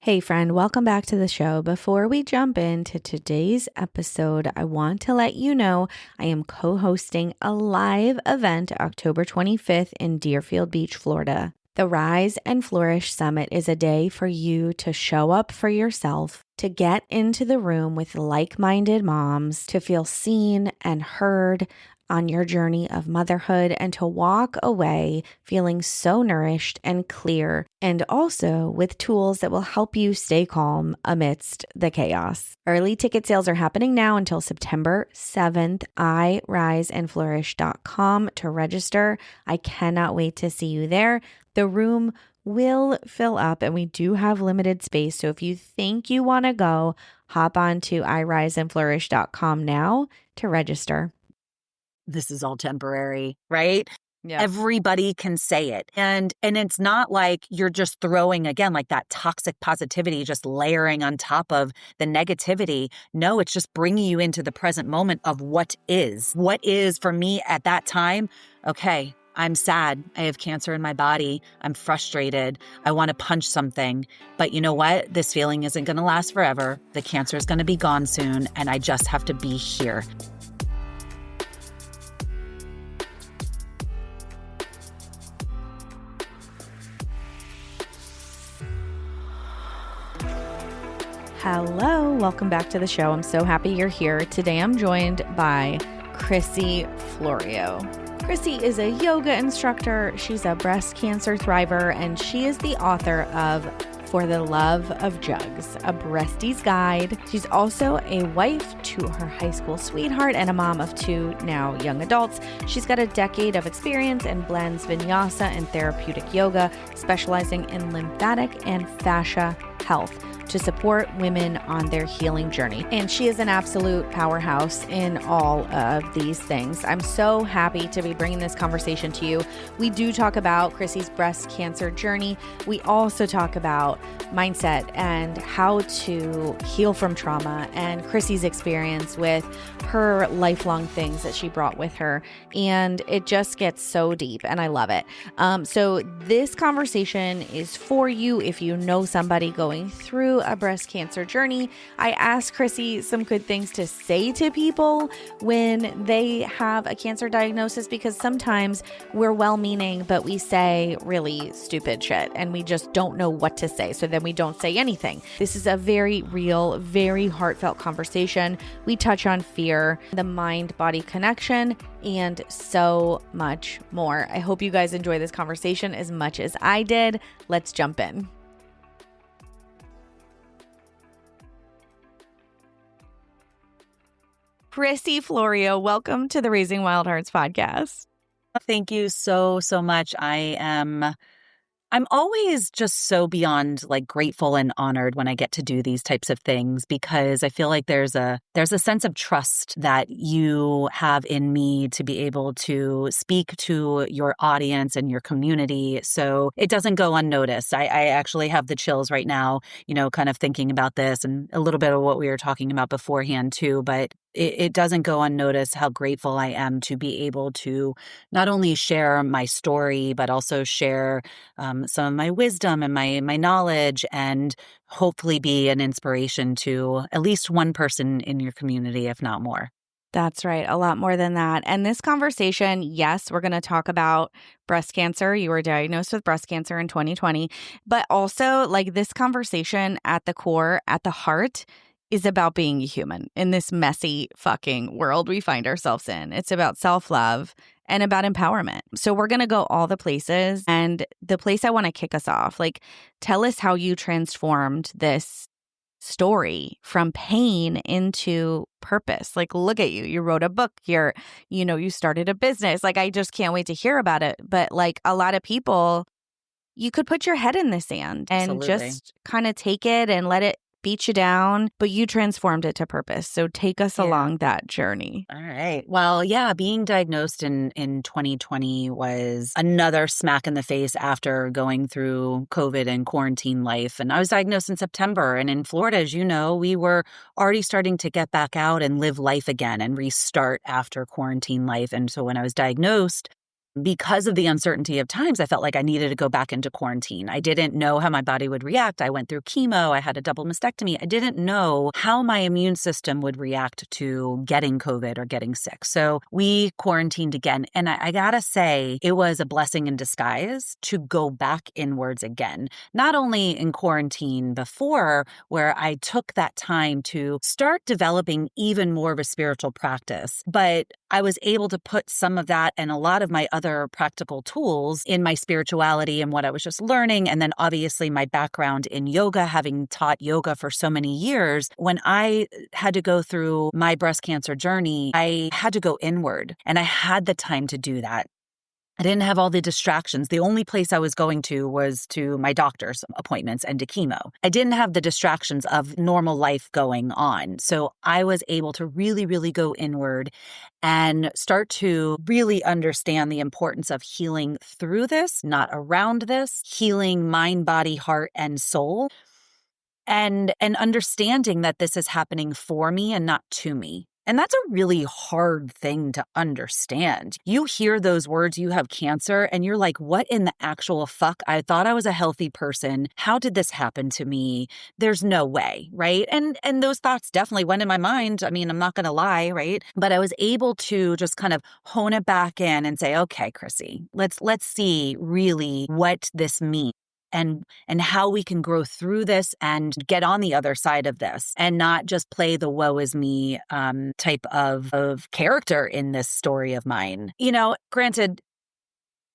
Hey friend, welcome back to the show. Before we jump into today's episode, I want to let you know I am co-hosting a live event October 25th in Deerfield Beach, Florida. The Rise and Flourish Summit is a day for you to show up for yourself, to get into the room with like-minded moms, to feel seen and heard on your journey of motherhood, and to walk away feeling so nourished and clear, and also with tools that will help you stay calm amidst the chaos. Early ticket sales are happening now until September 7th. iriseandflourish.com to register. I cannot wait to see you there. The room will fill up and we do have limited space. So if you think you want to go, hop on to iriseandflourish.com now to register. This is all temporary, right? Yeah. Everybody can say it. And it's not like you're just throwing, again, like that toxic positivity, just layering on top of the negativity. No, it's just bringing you into the present moment of what is. What is for me at that time? Okay, I'm sad. I have cancer in my body. I'm frustrated. I want to punch something. But you know what? This feeling isn't going to last forever. The cancer is going to be gone soon. And I just have to be here. Hello, welcome back to the show. I'm so happy you're here. Today I'm joined by Crissy Florio. Crissy is a yoga instructor. She's a breast cancer thriver, and she is the author of For the Love of Jugs, a breastie's guide. She's also a wife to her high school sweetheart and a mom of two now young adults. She's got a decade of experience and blends vinyasa and therapeutic yoga, specializing in lymphatic and fascia health to support women on their healing journey. And she is an absolute powerhouse in all of these things. I'm so happy to be bringing this conversation to you. We do talk about Crissy's breast cancer journey. We also talk about mindset and how to heal from trauma and Crissy's experience with her lifelong things that she brought with her. And it just gets so deep and I love it. So this conversation is for you if you know somebody going through a breast cancer journey. I asked Crissy some good things to say to people when they have a cancer diagnosis, because sometimes we're well-meaning, but we say really stupid shit and we just don't know what to say. So then we don't say anything. This is a very real, very heartfelt conversation. We touch on fear, the mind-body connection, and so much more. I hope you guys enjoy this conversation as much as I did. Let's jump in. Crissy Florio, welcome to the Raising Wild Hearts podcast. Thank you so much. I'm always just so beyond like grateful and honored when I get to do these types of things, because I feel like there's a sense of trust that you have in me to be able to speak to your audience and your community. So it doesn't go unnoticed. I actually have the chills right now, kind of thinking about this and a little bit of what we were talking about beforehand too, but it doesn't go unnoticed how grateful I am to be able to not only share my story, but also share some of my wisdom and my knowledge, and hopefully be an inspiration to at least one person in your community, if not more. That's right. A lot more than that. And this conversation, yes, we're going to talk about breast cancer. You were diagnosed with breast cancer in 2020, but also like this conversation at the core, at the heart, is about being a human in this messy fucking world we find ourselves in. It's about self-love and about empowerment. So we're going to go all the places. And the place I want to kick us off, like, tell us how you transformed this story from pain into purpose. Like, look at you. You wrote a book. You started a business. Like, I just can't wait to hear about it. But like a lot of people, you could put your head in the sand and Absolutely. just kind of take it and let it beat you down, but you transformed it to purpose. So take us along that journey. All right. Well, yeah, being diagnosed in 2020 was another smack in the face after going through COVID and quarantine life. And I was diagnosed in September. And in Florida, as you know, we were already starting to get back out and live life again and restart after quarantine life. And so when I was diagnosed, because of the uncertainty of times, I felt like I needed to go back into quarantine. I didn't know how my body would react. I went through chemo. I had a double mastectomy. I didn't know how my immune system would react to getting COVID or getting sick. So we quarantined again. And I gotta say, it was a blessing in disguise to go back inwards again. Not only in quarantine before, where I took that time to start developing even more of a spiritual practice, but I was able to put some of that and a lot of my other practical tools in my spirituality and what I was just learning. And then obviously my background in yoga, having taught yoga for so many years. When I had to go through my breast cancer journey, I had to go inward, and I had the time to do that. I didn't have all the distractions. The only place I was going to was to my doctor's appointments and to chemo. I didn't have the distractions of normal life going on. So I was able to really, really go inward and start to really understand the importance of healing through this, not around this, healing mind, body, heart, and soul, and understanding that this is happening for me and not to me. And that's a really hard thing to understand. You hear those words, you have cancer, and you're like, what in the actual fuck? I thought I was a healthy person. How did this happen to me? There's no way, right? And those thoughts definitely went in my mind. I mean, I'm not going to lie, right? But I was able to just kind of hone it back in and say, okay, Crissy, let's see really what this means. And how we can grow through this and get on the other side of this and not just play the woe is me type of character in this story of mine. You know, granted,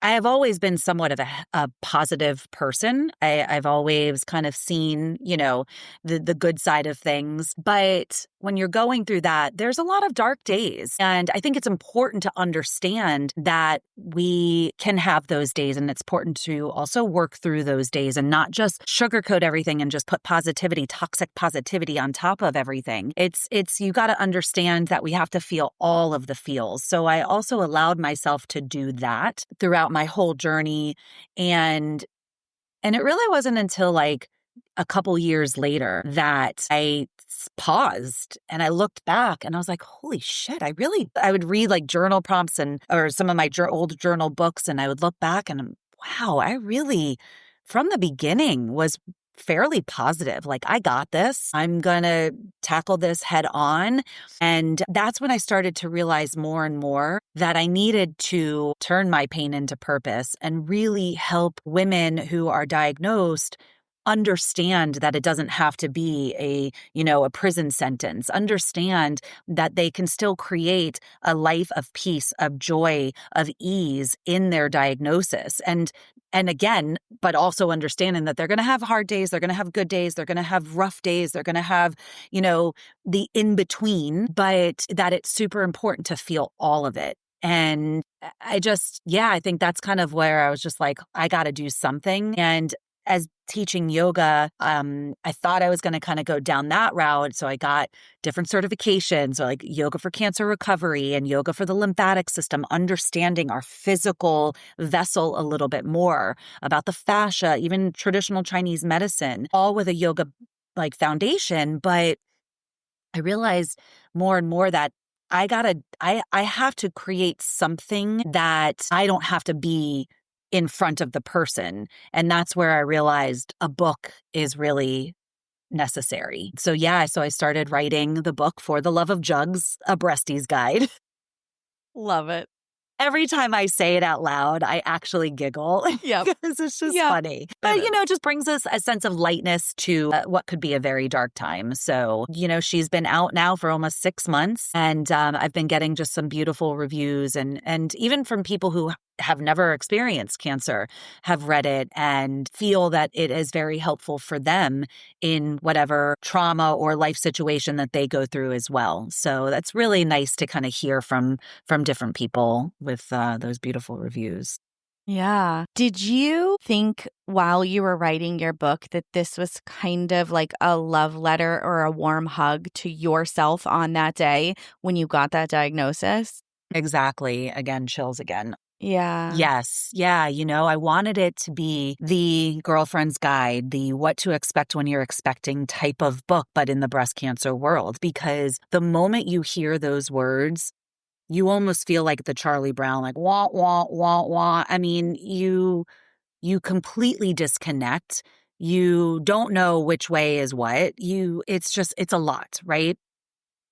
I have always been somewhat of a positive person. I've always kind of seen, you know, the good side of things. But when you're going through that, there's a lot of dark days. And I think it's important to understand that we can have those days. And it's important to also work through those days and not just sugarcoat everything and just put positivity, toxic positivity on top of everything. It's you got to understand that we have to feel all of the feels. So I also allowed myself to do that throughout my whole journey. And it really wasn't until like a couple years later that I paused and I looked back and I was like, holy shit, I would read like journal prompts or some of my old journal books, and I would look back and wow, I really, from the beginning, was fairly positive. Like, I got this. I'm going to tackle this head on. And that's when I started to realize more and more that I needed to turn my pain into purpose and really help women who are diagnosed understand that it doesn't have to be a prison sentence. Understand that they can still create a life of peace, of joy, of ease in their diagnosis. And again, but also understanding that they're going to have hard days, they're going to have good days, they're going to have rough days, they're going to have, the in-between, but that it's super important to feel all of it. And I think that's kind of where I was just like, I got to do something. And as teaching yoga, I thought I was going to kind of go down that route. So I got different certifications, like yoga for cancer recovery and yoga for the lymphatic system, understanding our physical vessel a little bit more, about the fascia, even traditional Chinese medicine, all with a yoga like foundation. But I realized more and more that I have to create something that I don't have to be in front of the person. And that's where I realized a book is really necessary. So I started writing the book For the Love of Jugs, a Breastie's Guide. Love it. Every time I say it out loud, I actually giggle because it's just funny. But, it just brings us a sense of lightness to what could be a very dark time. So, she's been out now for almost 6 months, and I've been getting just some beautiful reviews and even from people who have never experienced cancer have read it and feel that it is very helpful for them in whatever trauma or life situation that they go through as well. So that's really nice to kind of hear from different people with those beautiful reviews. Yeah. Did you think while you were writing your book that this was kind of like a love letter or a warm hug to yourself on that day when you got that diagnosis? Exactly. Again, chills again. Yeah. Yes. Yeah. I wanted it to be the girlfriend's guide, the what to expect when you're expecting type of book, but in the breast cancer world, because the moment you hear those words, you almost feel like the Charlie Brown, like wah, wah, wah, wah. I mean, you completely disconnect. You don't know which way is what. It's a lot, right?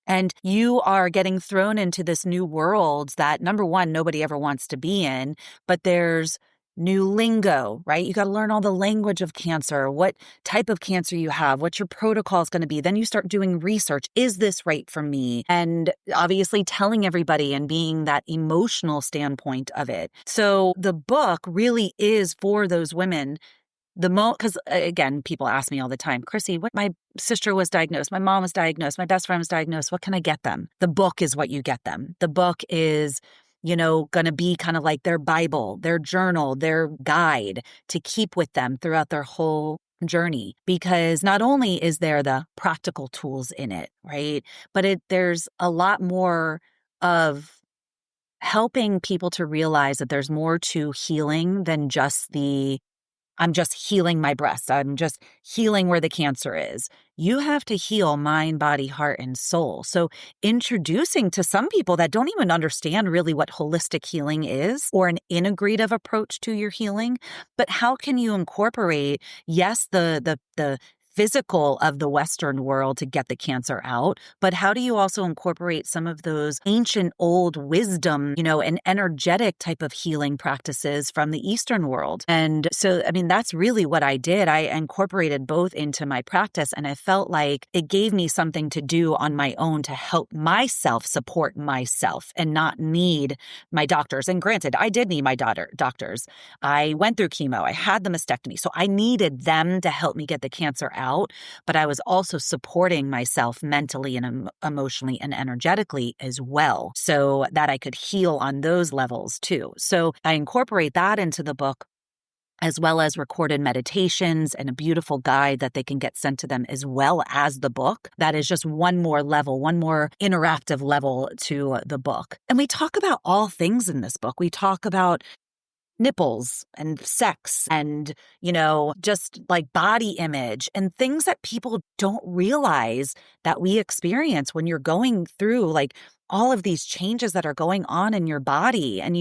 And you are getting thrown into this new world that, number one, nobody ever wants to be in, but there's new lingo, right? You got to learn all the language of cancer, what type of cancer you have, what your protocol is going to be. Then you start doing research. Is this right for me? And obviously telling everybody and being that emotional standpoint of it. So the book really is for those women because again, people ask me all the time, Crissy, what my sister was diagnosed, my mom was diagnosed, my best friend was diagnosed. What can I get them? The book is what you get them. The book is, going to be kind of like their Bible, their journal, their guide to keep with them throughout their whole journey. Because not only is there the practical tools in it, right? But there's a lot more of helping people to realize that there's more to healing than just I'm just healing my breast. I'm just healing where the cancer is. You have to heal mind, body, heart, and soul. So introducing to some people that don't even understand really what holistic healing is or an integrative approach to your healing, but how can you incorporate, yes, the physical of the Western world to get the cancer out, but how do you also incorporate some of those ancient old wisdom, and energetic type of healing practices from the Eastern world? And so, I mean, that's really what I did. I incorporated both into my practice, and I felt like it gave me something to do on my own to help myself support myself and not need my doctors. And granted, I did need my doctors. I went through chemo. I had the mastectomy. So I needed them to help me get the cancer out. But I was also supporting myself mentally and emotionally and energetically as well, so that I could heal on those levels too. So I incorporate that into the book, as well as recorded meditations and a beautiful guide that they can get sent to them, as well as the book. That is just one more level, one more interactive level to the book. And we talk about all things in this book. We talk about nipples and sex and, just like body image and things that people don't realize that we experience when you're going through like all of these changes that are going on in your body. And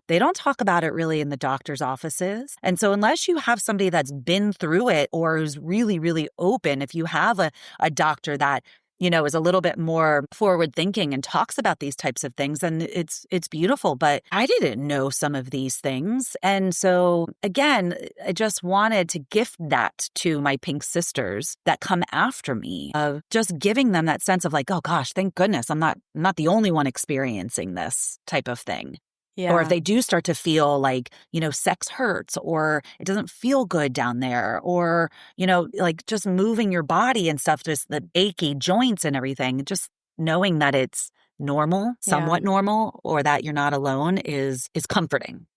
they don't talk about it really in the doctor's offices. And so unless you have somebody that's been through it or who's really, really open, if you have a doctor that is a little bit more forward thinking and talks about these types of things, and it's beautiful. But I didn't know some of these things. And so again, I just wanted to gift that to my pink sisters that come after me, of just giving them that sense of like, oh gosh, thank goodness I'm not the only one experiencing this type of thing. Yeah. Or if they do start to feel like, sex hurts or it doesn't feel good down there, or, like just moving your body and stuff, just the achy joints and everything, just knowing that it's normal, somewhat normal, or that you're not alone is comforting.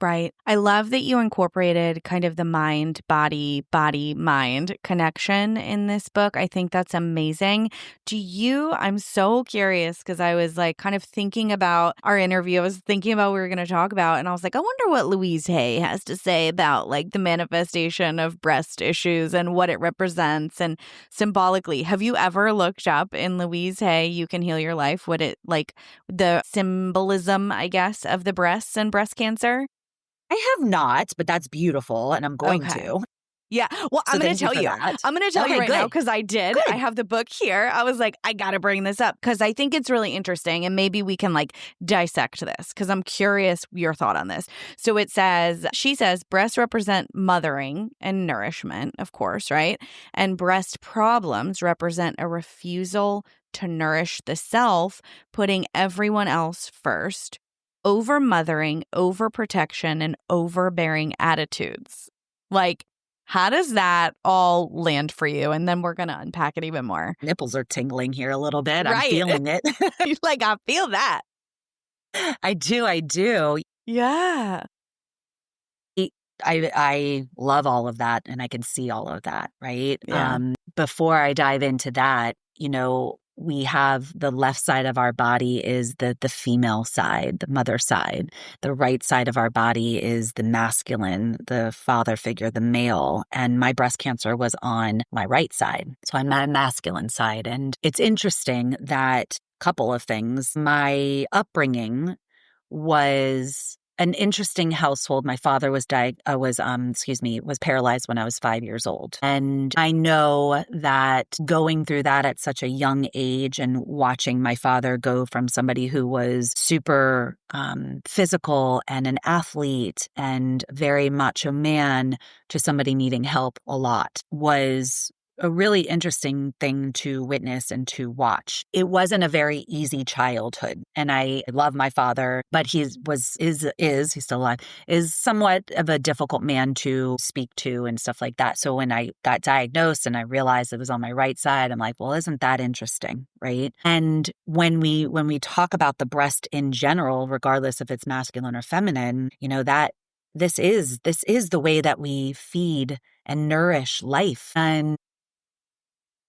Right. I love that you incorporated kind of the mind, body, mind connection in this book. I think that's amazing. I'm so curious because I was like kind of thinking about our interview. I was thinking about what we were going to talk about. And I was like, I wonder what Louise Hay has to say about like the manifestation of breast issues and what it represents and symbolically. Have you ever looked up in Louise Hay, You Can Heal Your Life, what it like the symbolism, I guess, of the breasts and breast cancer? I have not, but that's beautiful, and I'm going to. Yeah. Well, So I'm going to thank tell you. that. I'm going to tell you right now because I did. Good. I have the book here. I was like, I got to bring this up because I think it's really interesting and maybe we can like dissect this because I'm curious your thought on this. So she says, breasts represent mothering and nourishment, of course, right? And breast problems represent a refusal to nourish the self, putting everyone else first, over mothering, over protection, and overbearing attitudes. Like, how does that all land for you? And then we're going to unpack it even more. Nipples are tingling here a little bit. Right. I'm feeling it. Like, I feel that. I do. Yeah. I love all of that, and I can see all of that, right? Yeah. Before I dive into that, we have the left side of our body is the female side, the mother side. The right side of our body is the masculine, the father figure, the male. And my breast cancer was on my right side. So I'm on the masculine side. And it's interesting that couple of things. My upbringing was an interesting household. My father was was paralyzed when I was 5 years old. And I know that going through that at such a young age and watching my father go from somebody who was super physical and an athlete and very macho man to somebody needing help a lot was a really interesting thing to witness and to watch. It wasn't a very easy childhood, and I love my father, but he's still alive, is somewhat of a difficult man to speak to and stuff like that. So when I got diagnosed and I realized it was on my right side, I'm like, well, isn't that interesting, right? And when we talk about the breast in general, regardless if it's masculine or feminine, that this is the way that we feed and nourish life. And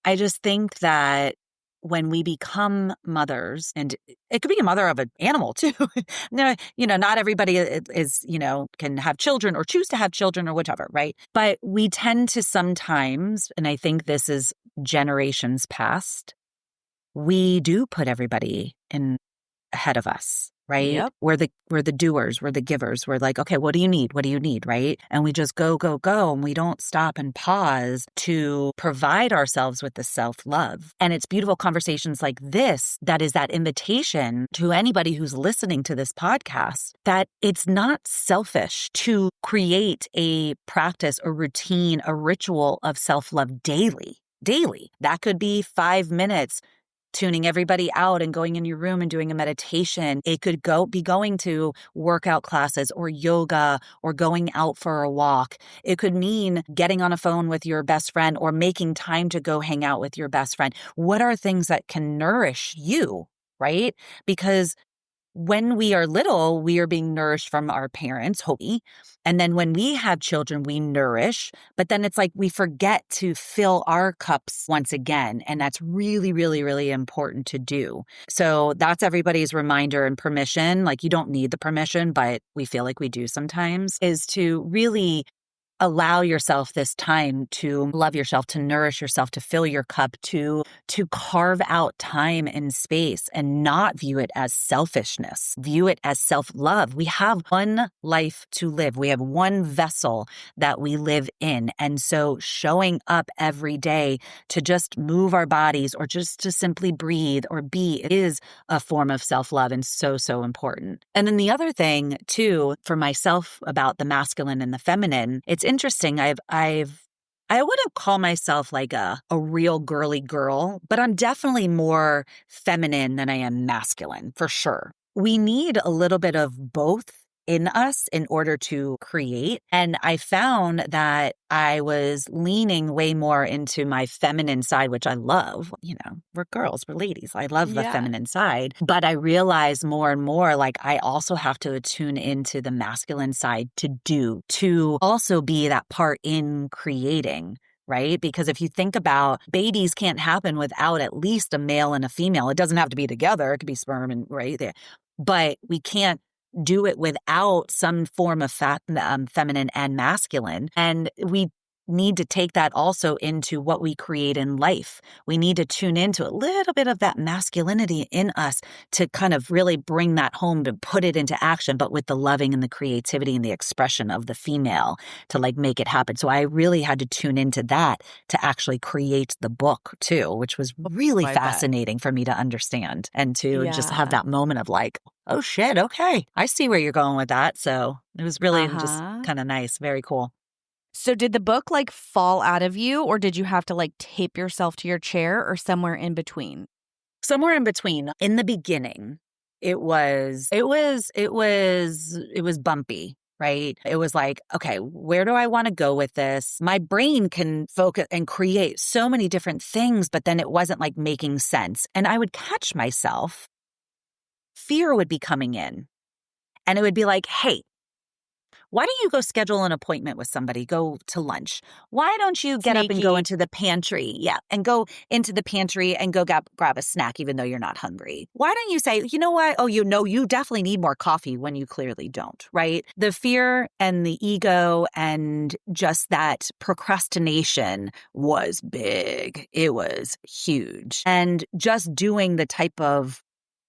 I just think that when we become mothers, and it could be a mother of an animal too. No, not everybody is, can have children or choose to have children or whatever, right? But we tend to sometimes, and I think this is generations past, we do put everybody in ahead of us, right? Yep. We're the doers, we're the givers. We're like, okay, what do you need? What do you need, right? And we just go, go, go. And we don't stop and pause to provide ourselves with the self-love. And it's beautiful conversations like this that is that invitation to anybody who's listening to this podcast that it's not selfish to create a practice, a routine, a ritual of self-love daily. That could be 5 minutes tuning everybody out and going in your room and doing a meditation. It could be going to workout classes or yoga or going out for a walk. It could mean getting on a phone with your best friend or making time to go hang out with your best friend. What are things that can nourish you, right? Because when we are little, we are being nourished from our parents, hopefully. And then when we have children, we nourish. But then it's like we forget to fill our cups once again. And that's really, really, really important to do. So that's everybody's reminder and permission. Like you don't need the permission, but we feel like we do sometimes, is to really allow yourself this time to love yourself, to nourish yourself, to fill your cup, to carve out time and space and not view it as selfishness. View it as self-love. We have one life to live. We have one vessel that we live in. And so showing up every day to just move our bodies or just to simply breathe or be is a form of self-love and so, so important. And then the other thing too, for myself about the masculine and the feminine, it's interesting. I wouldn't call myself like a real girly girl, but I'm definitely more feminine than I am masculine, for sure. We need a little bit of both in us in order to create. And I found that I was leaning way more into my feminine side, which I love. We're girls, we're ladies. I love the feminine side. But I realized more and more, like I also have to tune into the masculine side to also be that part in creating. Right? Because if you think about babies can't happen without at least a male and a female. It doesn't have to be together. It could be sperm and right there. But we can't do it without some form of feminine and masculine. And we need to take that also into what we create in life. We need to tune into a little bit of that masculinity in us to kind of really bring that home, to put it into action, but with the loving and the creativity and the expression of the female to like make it happen. So I really had to tune into that to actually create the book too, which was really fascinating for me to understand and to just have that moment of like, oh shit, okay, I see where you're going with that. So it was really just kind of nice. Very cool. So did the book like fall out of you, or did you have to like tape yourself to your chair, or somewhere in between? Somewhere in between. In the beginning, it was bumpy, right? It was like, okay, where do I want to go with this? My brain can focus and create so many different things, but then it wasn't like making sense. And I would catch myself. Fear would be coming in, and it would be like, hey, why don't you go schedule an appointment with somebody, go to lunch? Why don't you get up and go Sneaky. into the pantry? Yeah. And go into the pantry and go grab a snack, even though you're not hungry. Why don't you say, you know what? Oh, you definitely need more coffee when you clearly don't, right? The fear and the ego and just that procrastination was big. It was huge. And just doing the type of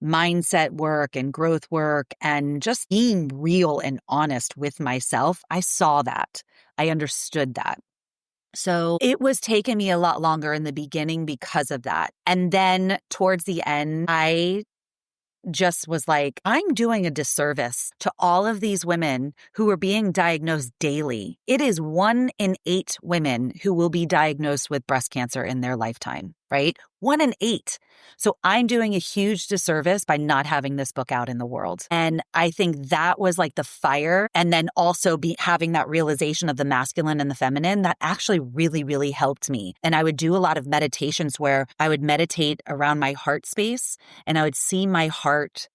mindset work and growth work and just being real and honest with myself, I saw that. I understood that. So it was taking me a lot longer in the beginning because of that. And then towards the end, I just was like, I'm doing a disservice to all of these women who are being diagnosed daily. It is 1 in 8 women who will be diagnosed with breast cancer in their lifetime, right? 1 in 8. So I'm doing a huge disservice by not having this book out in the world. And I think that was like the fire. And then also having that realization of the masculine and the feminine that actually really, really helped me. And I would do a lot of meditations where I would meditate around my heart space and I would see my heart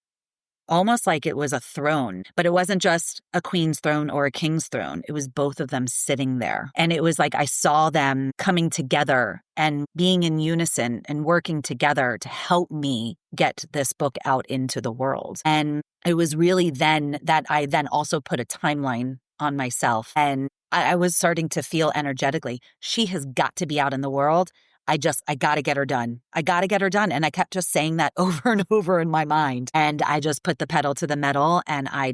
almost like it was a throne, but it wasn't just a queen's throne or a king's throne. It was both of them sitting there. And it was like I saw them coming together and being in unison and working together to help me get this book out into the world. And it was really then that I then also put a timeline on myself. And I was starting to feel energetically, she has got to be out in the world. I got to get her done. I got to get her done. And I kept just saying that over and over in my mind. And I just put the pedal to the metal and I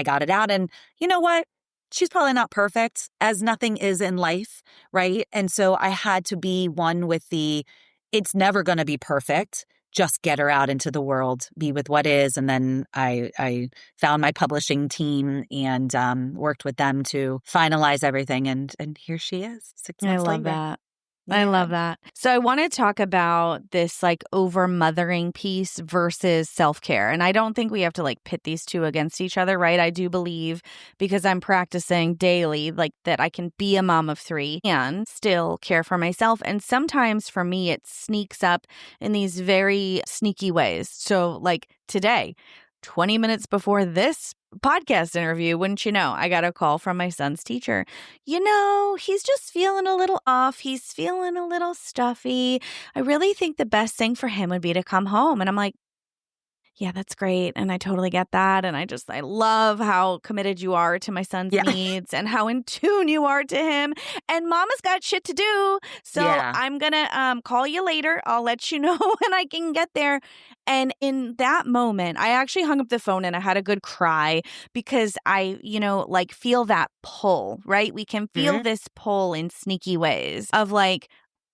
got it out. And you know what? She's probably not perfect, as nothing is in life, right? And so I had to be one with it's never going to be perfect. Just get her out into the world, be with what is. And then I found my publishing team and worked with them to finalize everything. And here she is, 6 months later. I love that. Yeah. I love that. So I want to talk about this like over mothering piece versus self-care. And I don't think we have to like pit these two against each other, right? I do believe because I'm practicing daily, like that I can be a mom of 3 and still care for myself. And sometimes for me, it sneaks up in these very sneaky ways. So like today, 20 minutes before this podcast interview, wouldn't you know, I got a call from my son's teacher. He's just feeling a little off. He's feeling a little stuffy. I really think the best thing for him would be to come home. And I'm like, yeah, that's great. And I totally get that. And I love how committed you are to my son's needs and how in tune you are to him. And mama's got shit to do. So I'm going to call you later. I'll let you know when I can get there. And in that moment, I actually hung up the phone and I had a good cry because I, like feel that pull, right? We can feel this pull in sneaky ways of like,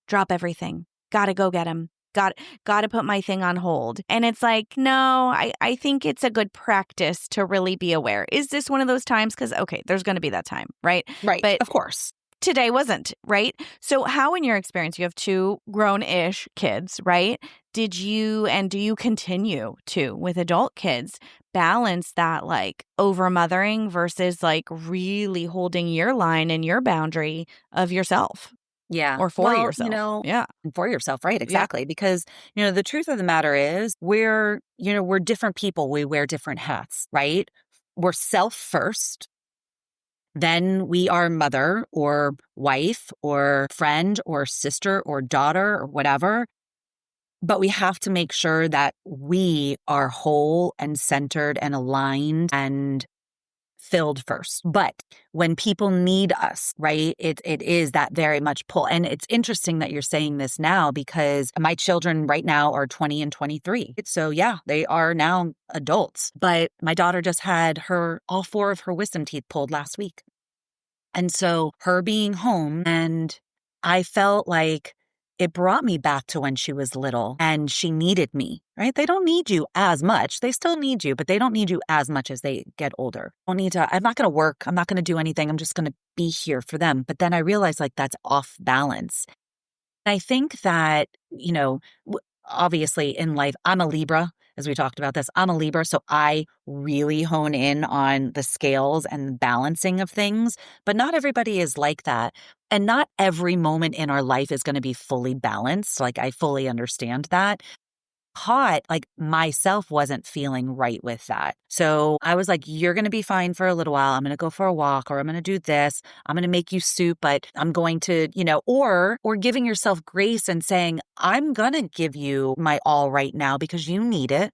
drop everything. Got to go get him. Got to put my thing on hold. And it's like, no, I think it's a good practice to really be aware. Is this one of those times? Because, okay, there's going to be that time, right? Right, but of course. Today wasn't, right? So how in your experience, you have 2 grown-ish kids, right? Do you continue to, with adult kids, balance that like over-mothering versus like really holding your line and your boundary of yourself? Yeah. Or for yourself. For yourself, right? Exactly. Yeah. Because, the truth of the matter is we're different people. We wear different hats, right? We're self first. Then we are mother or wife or friend or sister or daughter or whatever. But we have to make sure that we are whole and centered and aligned and filled first. But when people need us, right, it is that very much pull. And it's interesting that you're saying this now because my children right now are 20 and 23. So yeah, they are now adults. But my daughter just had all 4 of her wisdom teeth pulled last week. And so her being home, and I felt like it brought me back to when she was little and she needed me, right? They don't need you as much. They still need you, but they don't need you as much as they get older. I'm not going to work. I'm not going to do anything. I'm just going to be here for them. But then I realized like that's off balance. And I think that, obviously in life, I'm a Libra, as we talked about this. I'm a Libra, so I really hone in on the scales and balancing of things, but not everybody is like that. And not every moment in our life is going to be fully balanced. Like I fully understand that. caught, like, myself wasn't feeling right with that. So I was like, you're going to be fine for a little while. I'm going to go for a walk, or I'm going to do this. I'm going to make you soup, but I'm going to, or giving yourself grace and saying, I'm going to give you my all right now because you need it.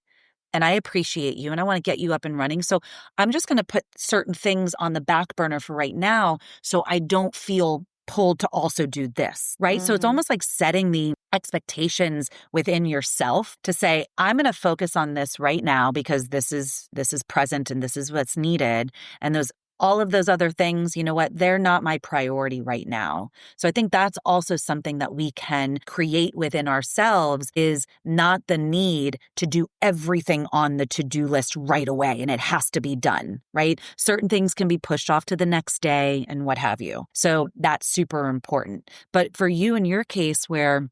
And I appreciate you and I want to get you up and running. So I'm just going to put certain things on the back burner for right now so I don't feel pulled to also do this, right? So it's almost like setting the expectations within yourself to say, I'm going to focus on this right now because this is present and this is what's needed. And all of those other things, you know what, they're not my priority right now. So I think that's also something that we can create within ourselves, is not the need to do everything on the to-do list right away and it has to be done, right? Certain things can be pushed off to the next day and what have you. So that's super important. But for you in your case where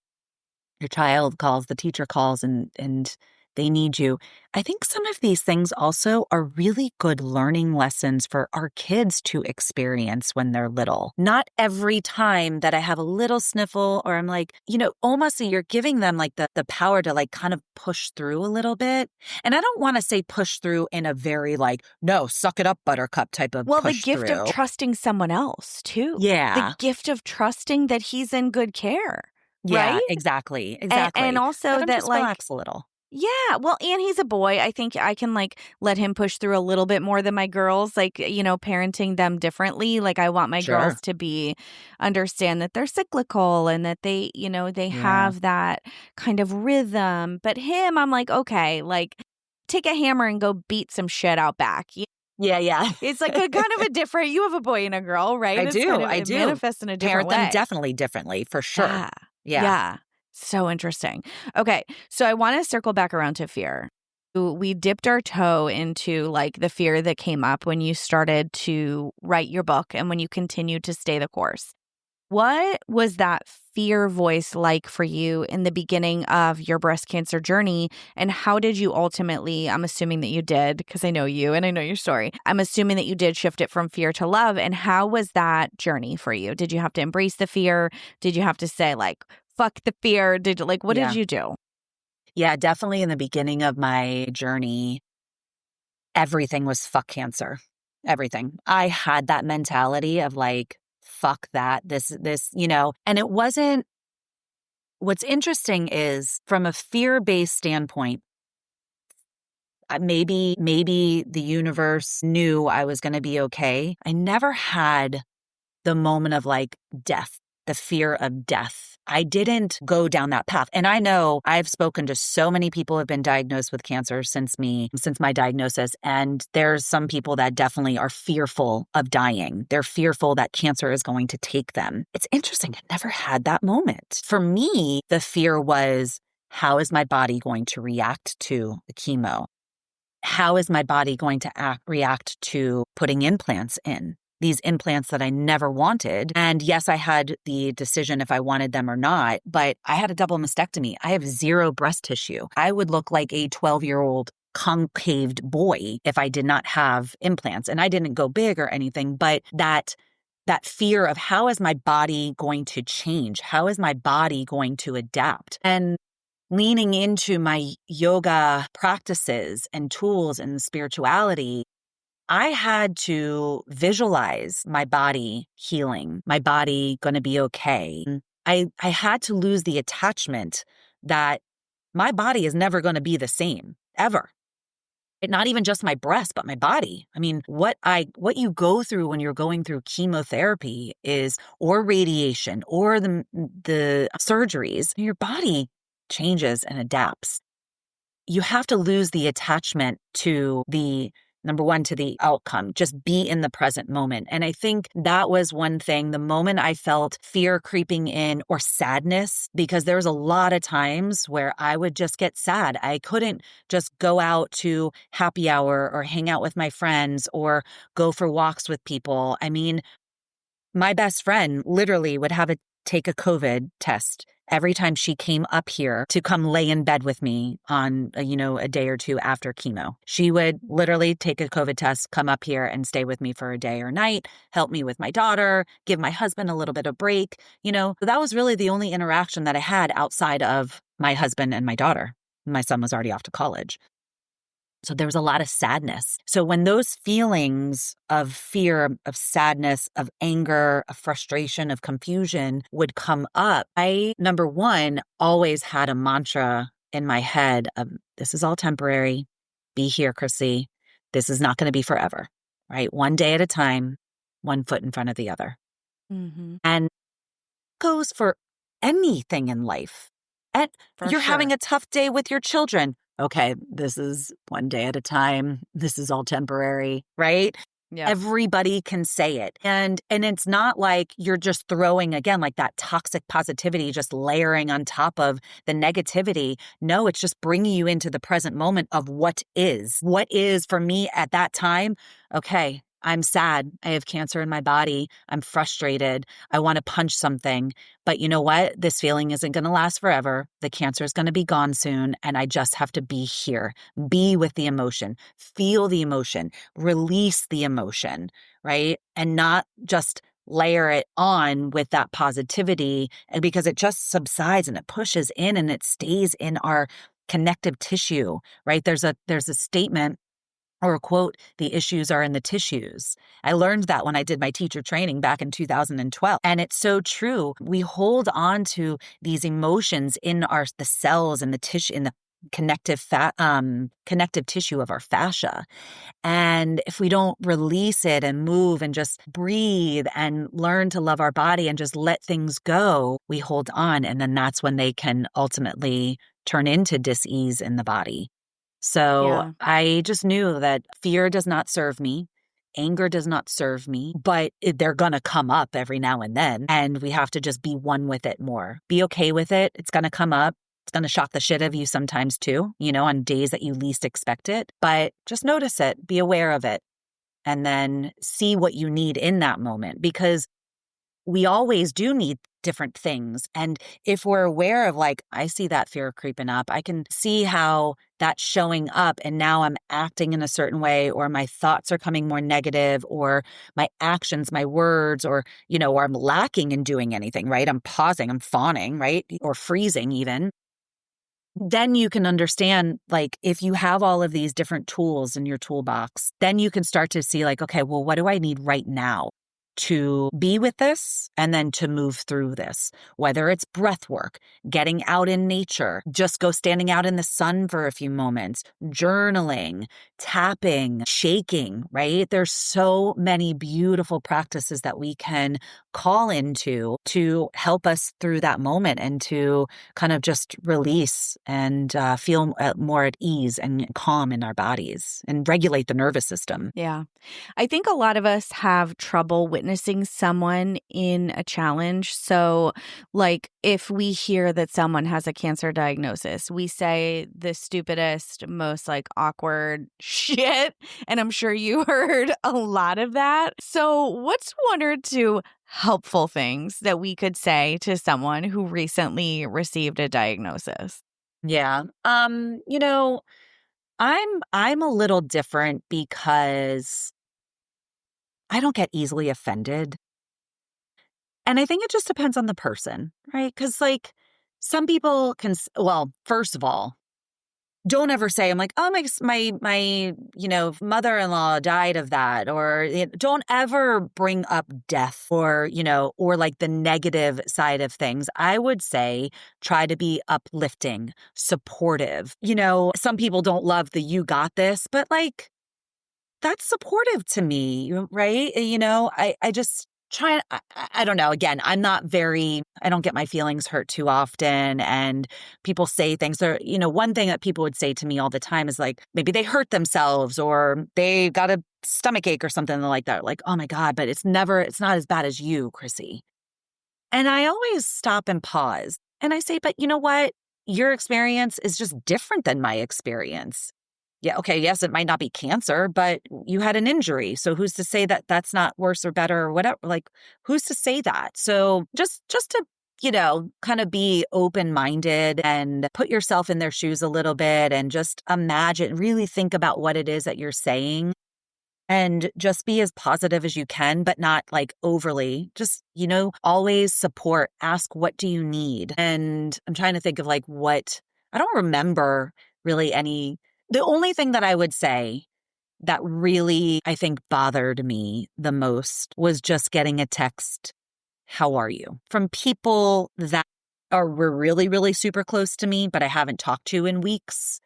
your child calls, the teacher calls, and they need you, I think some of these things also are really good learning lessons for our kids to experience when they're little. Not every time that I have a little sniffle or I'm like, almost you're giving them like the power to like kind of push through a little bit. And I don't want to say push through in a very like, no, suck it up, buttercup type of push the gift through. of trusting someone else too. Yeah. The gift of trusting that he's in good care. Yeah, right? Exactly. And also that just like relax a little. Yeah, well, and he's a boy. I think I can like let him push through a little bit more than my girls, like, parenting them differently. Like I want my girls to understand that they're cyclical and that they have that kind of rhythm. But him, I'm like, okay, like take a hammer and go beat some shit out back. Yeah. It's like a kind of a different, you have a boy and a girl, right? I do. It manifests in a different Parent way. them definitely differently, for sure. Yeah. So interesting. Okay. So I want to circle back around to fear. We dipped our toe into like the fear that came up when you started to write your book and when you continued to stay the course. What was that fear voice like for you in the beginning of your breast cancer journey? And how did you ultimately, I'm assuming that you did, because I know you and I know your story. I'm assuming that you did shift it from fear to love. And how was that journey for you? Did you have to embrace the fear? Did you have to say like, fuck the fear? What did you do? Yeah, definitely in the beginning of my journey, everything was fuck cancer. Everything. I had that mentality of like, fuck that, this, and it wasn't, what's interesting is from a fear-based standpoint, maybe the universe knew I was going to be okay. I never had the moment of like death, the fear of death. I didn't go down that path. And I know I've spoken to so many people who have been diagnosed with cancer since my diagnosis. And there's some people that definitely are fearful of dying. They're fearful that cancer is going to take them. It's interesting. I never had that moment. For me, the fear was, how is my body going to react to the chemo? How is my body going to react to putting implants in? These implants that I never wanted. And yes, I had the decision if I wanted them or not, but I had a double mastectomy. I have zero breast tissue. I would look like a 12-year-old concaved boy if I did not have implants. And I didn't go big or anything, but that fear of how is my body going to change? How is my body going to adapt? And leaning into my yoga practices and tools and spirituality, I had to visualize my body healing, my body going to be okay. I had to lose the attachment that my body is never going to be the same, ever. Not even just my breast, but my body. I mean, what you go through when you're going through chemotherapy or radiation, or the surgeries, your body changes and adapts. You have to lose the attachment to number one, to the outcome, just be in the present moment. And I think that was one thing, the moment I felt fear creeping in or sadness, because there was a lot of times where I would just get sad. I couldn't just go out to happy hour or hang out with my friends or go for walks with people. I mean, my best friend literally would take a COVID test every time she came up here to come lay in bed with me on, a day or two after chemo. She would literally take a COVID test, come up here and stay with me for a day or night, help me with my daughter, give my husband a little bit of break. That was really the only interaction that I had outside of my husband and my daughter. My son was already off to college. So there was a lot of sadness. So when those feelings of fear, of sadness, of anger, of frustration, of confusion would come up, I, number one, always had a mantra in my head of, this is all temporary. Be here, Crissy. This is not going to be forever, right? One day at a time, one foot in front of the other. Mm-hmm. And goes for anything in life. And For you're having sure. a tough day with your children. Okay, this is one day at a time. This is all temporary, right? Yep. Everybody can say it. And it's not like you're just throwing, again, like that toxic positivity, just layering on top of the negativity. No, it's just bringing you into the present moment of what is. What is for me at that time? Okay, I'm sad. I have cancer in my body. I'm frustrated. I want to punch something. But you know what? This feeling isn't going to last forever. The cancer is going to be gone soon. And I just have to be here, be with the emotion, feel the emotion, release the emotion, right? And not just layer it on with that positivity, and because it just subsides and it pushes in and it stays in our connective tissue, right? There's a statement or a quote, the issues are in the tissues. I learned that when I did my teacher training back in 2012. And it's so true. We hold on to these emotions in the cells and the tissue, in the connective tissue of our fascia. And if we don't release it and move and just breathe and learn to love our body and just let things go, we hold on. And then that's when they can ultimately turn into dis-ease in the body. So Yeah. I just knew that fear does not serve me. Anger does not serve me, but they're going to come up every now and then. And we have to just be one with it more. Be okay with it. It's going to come up. It's going to shock the shit out of you sometimes too, on days that you least expect it. But just notice it, be aware of it, and then see what you need in that moment, because we always do need different things. And if we're aware of, like, I see that fear creeping up, I can see how that's showing up and now I'm acting in a certain way, or my thoughts are coming more negative, or my actions, my words, or I'm lacking in doing anything, right? I'm pausing, I'm fawning, right? Or freezing even. Then you can understand, like, if you have all of these different tools in your toolbox, then you can start to see, like, okay, well, what do I need right now to be with this and then to move through this? Whether it's breath work, getting out in nature, just go standing out in the sun for a few moments, journaling, tapping, shaking, right? There's so many beautiful practices that we can call into to help us through that moment and to kind of just release and feel more at ease and calm in our bodies and regulate the nervous system. Yeah. I think a lot of us have trouble witnessing someone in a challenge. So, like, if we hear that someone has a cancer diagnosis, we say the stupidest, most like awkward shit. And I'm sure you heard a lot of that. So, what's one or two helpful things that we could say to someone who recently received a diagnosis? Yeah. I'm a little different because I don't get easily offended. And I think it just depends on the person, right? Because, like, some people can, well, first of all, don't ever say, I'm like, oh, my mother-in-law died of that. Or don't ever bring up death or, or like the negative side of things. I would say try to be uplifting, supportive. Some people don't love the "you got this," but, like, that's supportive to me, right? I just try, I don't know. Again, I don't get my feelings hurt too often. And people say things one thing that people would say to me all the time is, like, maybe they hurt themselves or they got a stomach ache or something like that. Like, oh my God, but it's not as bad as you, Crissy. And I always stop and pause and I say, but you know what? Your experience is just different than my experience. Yeah, okay, yes, it might not be cancer, but you had an injury. So who's to say that that's not worse or better or whatever? Like, who's to say that? So just to, kind of be open-minded and put yourself in their shoes a little bit and just imagine, really think about what it is that you're saying. And just be as positive as you can, but not like overly. Just, always support. Ask, what do you need? And I'm trying to think of, like, what I don't remember really any. The only thing that I would say that really, I think, bothered me the most was just getting a text, "How are you?" from people that were really, really super close to me, but I haven't talked to in weeks.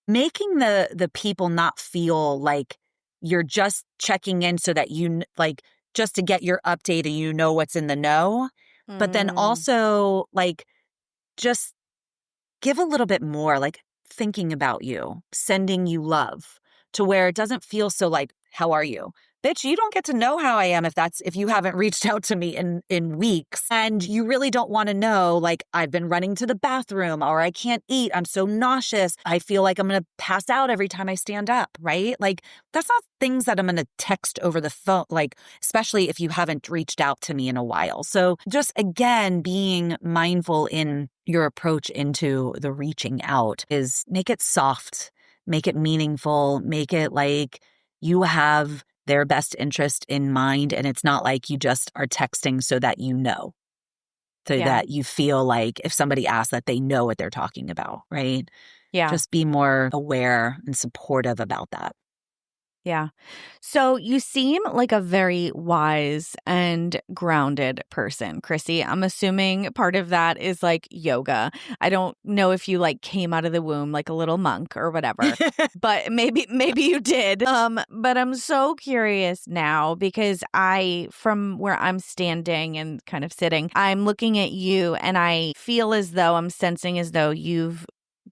Making the people not feel like you're just checking in so that like, just to get your update and you know what's in the know, but then Mm, also, like, just give a little bit more, like thinking about you, sending you love to where it doesn't feel so like, how are you? Bitch, you don't get to know how I am if you haven't reached out to me in weeks. And you really don't want to know, like, I've been running to the bathroom or I can't eat. I'm so nauseous. I feel like I'm going to pass out every time I stand up, right? Like, that's not things that I'm going to text over the phone, like, especially if you haven't reached out to me in a while. So just again, being mindful in your approach into the reaching out is make it soft, make it meaningful, make it like you have their best interest in mind. And it's not like you just are texting so that you know, so yeah. that you feel like if somebody asks that they know what they're talking about, right? Yeah. Just be more aware and supportive about that. Yeah. So you seem like a very wise and grounded person, Crissy. I'm assuming part of that is like yoga. I don't know if you like came out of the womb like a little monk or whatever, but maybe you did. But I'm so curious now because from where I'm standing and kind of sitting, I'm looking at you and I feel as though I'm sensing as though you've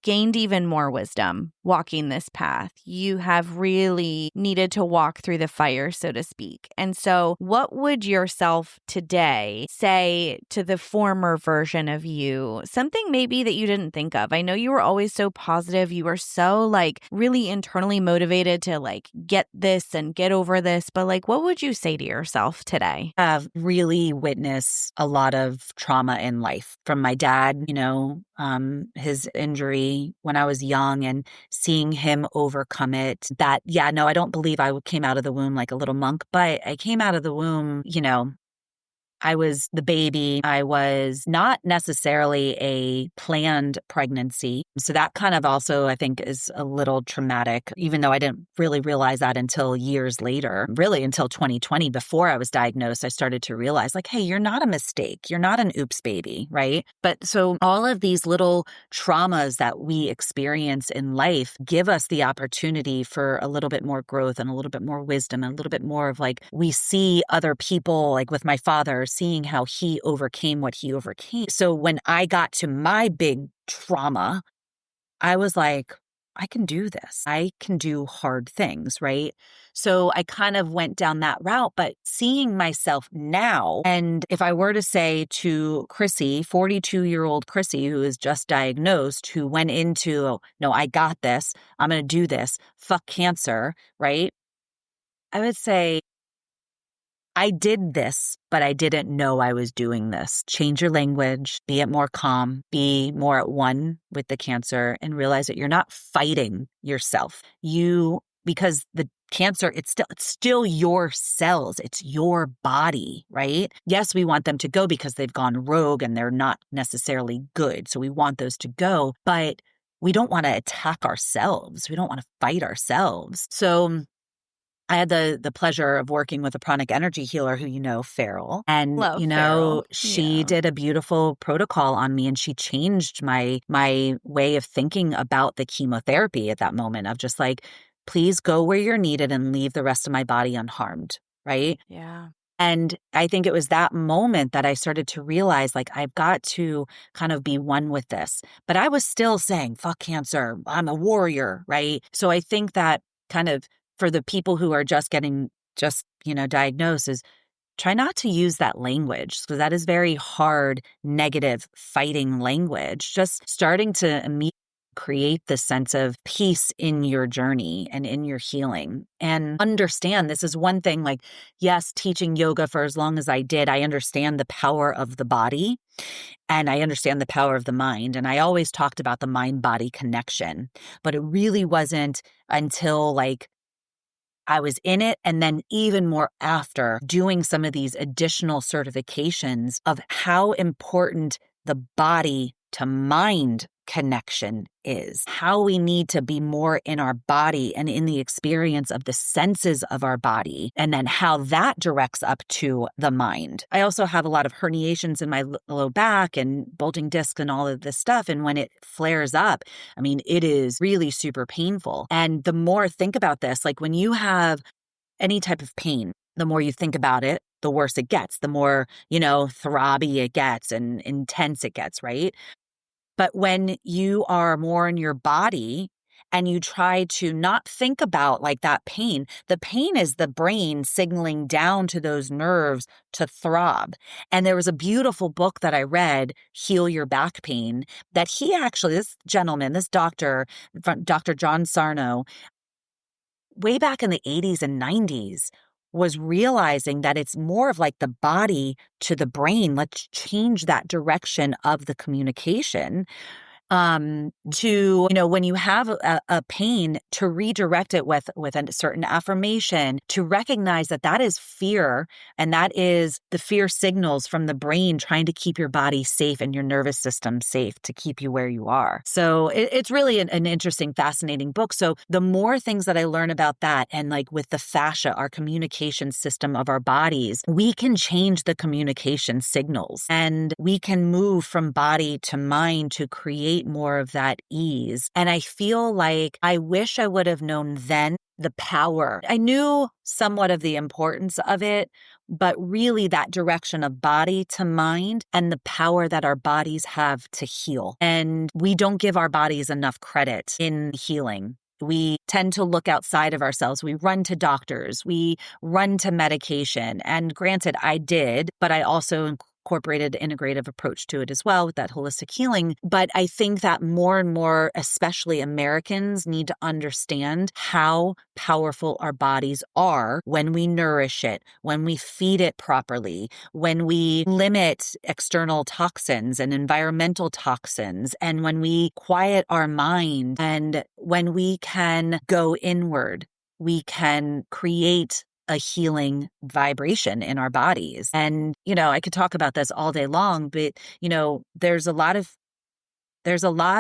gained even more wisdom walking this path. You have really needed to walk through the fire, so to speak. And so, what would yourself today say to the former version of you? Something maybe that you didn't think of. I know you were always so positive. You were so like really internally motivated to like get this and get over this. But like, what would you say to yourself today? I've really witnessed a lot of trauma in life from my dad, his injury when I was young and seeing him overcome it. That, yeah, no, I don't believe I came out of the womb like a little monk, but I came out of the womb, I was the baby. I was not necessarily a planned pregnancy. So that kind of also, I think, is a little traumatic, even though I didn't really realize that until years later, really until 2020. Before I was diagnosed, I started to realize, like, hey, you're not a mistake. You're not an oops baby, right? But so all of these little traumas that we experience in life give us the opportunity for a little bit more growth and a little bit more wisdom and a little bit more of like, we see other people, like with my father, seeing how he overcame what he overcame. So when I got to my big trauma, I was like, I can do this. I can do hard things, right? So I kind of went down that route, but seeing myself now, and if I were to say to Crissy, 42-year-old Crissy, who is just diagnosed, who went into, no, I got this, I'm going to do this, fuck cancer, right? I would say, I did this, but I didn't know I was doing this. Change your language, be it more calm, be more at one with the cancer, and realize that you're not fighting yourself. Because the cancer, it's still your cells. It's your body, right? Yes, we want them to go because they've gone rogue and they're not necessarily good. So we want those to go, but we don't want to attack ourselves. We don't want to fight ourselves. So I had the pleasure of working with a pranic energy healer who, Farrell. And, Love Farrell. she Yeah. did a beautiful protocol on me and she changed my way of thinking about the chemotherapy at that moment of just like, please go where you're needed and leave the rest of my body unharmed. Right. Yeah. And I think it was that moment that I started to realize, like, I've got to kind of be one with this. But I was still saying, fuck cancer, I'm a warrior, right? So I think that kind of for the people who are just getting diagnosed is try not to use that language because that is very hard, negative, fighting language. Just starting to immediately create the sense of peace in your journey and in your healing. And understand this is one thing, like, yes, teaching yoga for as long as I did, I understand the power of the body and I understand the power of the mind. And I always talked about the mind-body connection, but it really wasn't until like I was in it and then even more after doing some of these additional certifications of how important the body to mind connection is, how we need to be more in our body and in the experience of the senses of our body, and then how that directs up to the mind. I also have a lot of herniations in my low back and bulging discs and all of this stuff. And when it flares up, I mean, it is really super painful. And the more I think about this, like when you have any type of pain, the more you think about it, the worse it gets, the more, throbby it gets and intense it gets, right? But when you are more in your body and you try to not think about like that pain, the pain is the brain signaling down to those nerves to throb. And there was a beautiful book that I read, Heal Your Back Pain, that this gentleman, this doctor, Dr. John Sarno, way back in the 80s and 90s, was realizing that it's more of like the body to the brain. Let's change that direction of the communication to, when you have a pain, to redirect it with a certain affirmation, to recognize that that is fear, and that is the fear signals from the brain trying to keep your body safe and your nervous system safe to keep you where you are. So it's really an interesting, fascinating book. So the more things that I learn about that, and like with the fascia, our communication system of our bodies, we can change the communication signals, and we can move from body to mind to create more of that ease. And I feel like I wish I would have known then the power. I knew somewhat of the importance of it, but really that direction of body to mind and the power that our bodies have to heal. And we don't give our bodies enough credit in healing. We tend to look outside of ourselves. We run to doctors. We run to medication. And granted, I did, but I also incorporated integrative approach to it as well with that holistic healing. But I think that more and more, especially Americans, need to understand how powerful our bodies are when we nourish it, when we feed it properly, when we limit external toxins and environmental toxins, and when we quiet our mind, and when we can go inward, we can create a healing vibration in our bodies. And, I could talk about this all day long, but, there's a lot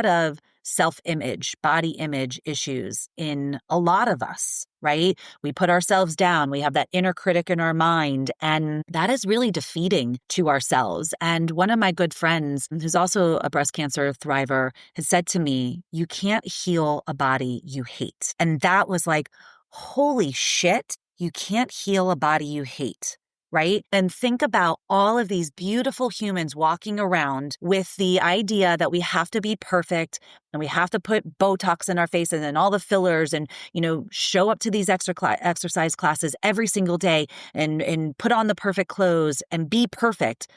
of self-image, body image issues in a lot of us, right? We put ourselves down. We have that inner critic in our mind, and that is really defeating to ourselves. And one of my good friends, who's also a breast cancer thriver, has said to me, "You can't heal a body you hate." And that was like, holy shit. You can't heal a body you hate, right? And think about all of these beautiful humans walking around with the idea that we have to be perfect and we have to put Botox in our faces and all the fillers and, show up to these exercise classes every single day and put on the perfect clothes and be perfect.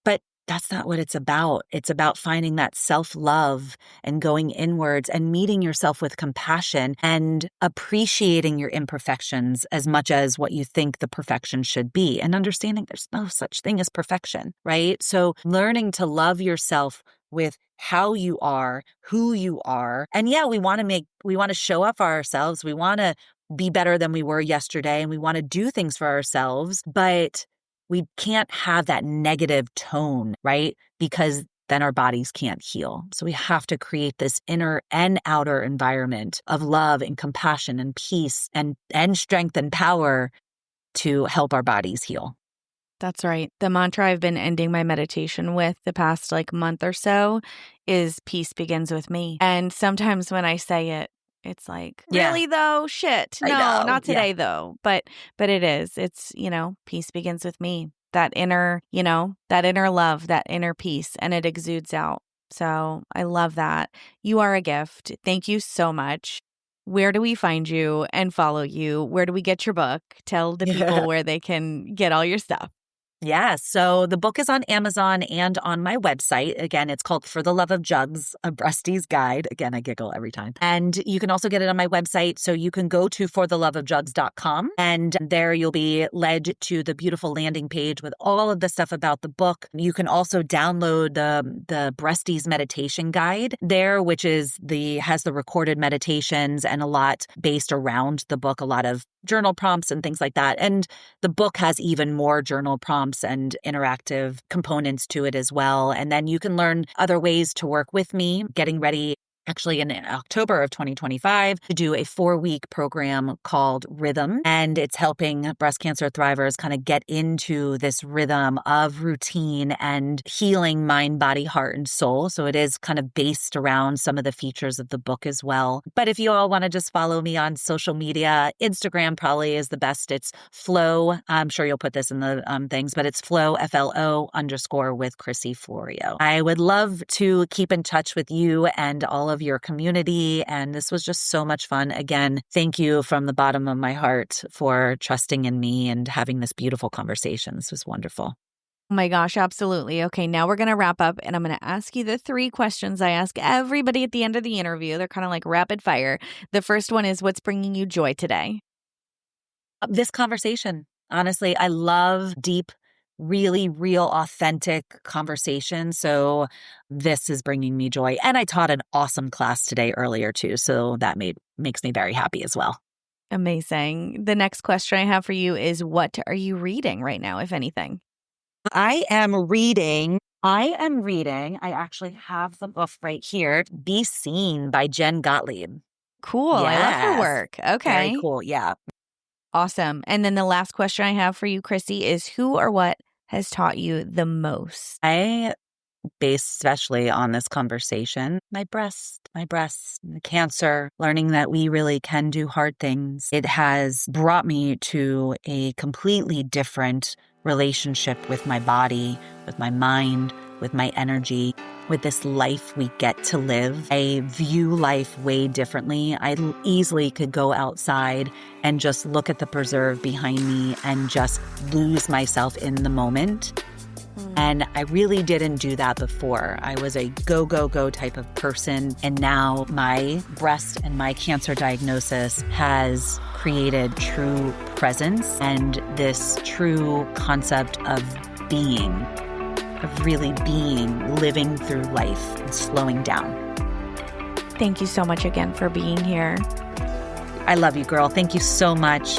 But that's not what it's about. It's about finding that self-love and going inwards and meeting yourself with compassion and appreciating your imperfections as much as what you think the perfection should be, and understanding there's no such thing as perfection, right? So learning to love yourself with how you are, who you are. And yeah, we want to show up for ourselves. We want to be better than we were yesterday, and we want to do things for ourselves, but we can't have that negative tone, right? Because then our bodies can't heal. So we have to create this inner and outer environment of love and compassion and peace and strength and power to help our bodies heal. That's right. The mantra I've been ending my meditation with the past month or so is peace begins with me. And sometimes when I say it, it's like, really though? Shit. No, not today though. But it is. It's, peace begins with me. That inner love, that inner peace, and it exudes out. So I love that. You are a gift. Thank you so much. Where do we find you and follow you? Where do we get your book? Tell the people where they can get all your stuff. Yeah, so the book is on Amazon and on my website. Again, it's called For the Love of Jugs, A Breastie's Guide. Again, I giggle every time. And you can also get it on my website. So you can go to fortheloveofjugs.com, and there you'll be led to the beautiful landing page with all of the stuff about the book. You can also download the Breastie's Meditation Guide there, which has the recorded meditations and a lot based around the book, a lot of journal prompts and things like that. And the book has even more journal prompts prompts and interactive components to it as well. And then you can learn other ways to work with me, getting ready actually in October of 2025 to do a 4-week program called Rhythm. And it's helping breast cancer thrivers kind of get into this rhythm of routine and healing mind, body, heart, and soul. So it is kind of based around some of the features of the book as well. But if you all want to just follow me on social media, Instagram probably is the best. It's Flo. I'm sure you'll put this in the things, but it's Flo, FLO_ with Crissy Florio. I would love to keep in touch with you and all of your community. And this was just so much fun. Again, thank you from the bottom of my heart for trusting in me and having this beautiful conversation. This was wonderful. Oh my gosh, absolutely. Okay, now we're going to wrap up and I'm going to ask you the 3 questions I ask everybody at the end of the interview. They're kind of like rapid fire. The first one is, what's bringing you joy today? This conversation. Honestly, I love deep, really real, authentic conversation. So this is bringing me joy. And I taught an awesome class today earlier too. So that makes me very happy as well. Amazing. The next question I have for you is, what are you reading right now, if anything? I am reading, I actually have the book right here, Be Seen by Jen Gottlieb. Cool. Yes. I love her work. Okay. Very cool. Yeah. Awesome. And then the last question I have for you, Crissy, is who or what has taught you the most? I based especially on this conversation, my breast, the cancer, learning that we really can do hard things. It has brought me to a completely different relationship with my body, with my mind, with my energy, with this life we get to live. I view life way differently. I easily could go outside and just look at the preserve behind me and just lose myself in the moment. And I really didn't do that before. I was a go, go, go type of person. And now my breast and my cancer diagnosis has created true presence and this true concept of being, of really being, living through life and slowing down. Thank you so much again for being here. I love you, girl. Thank you so much.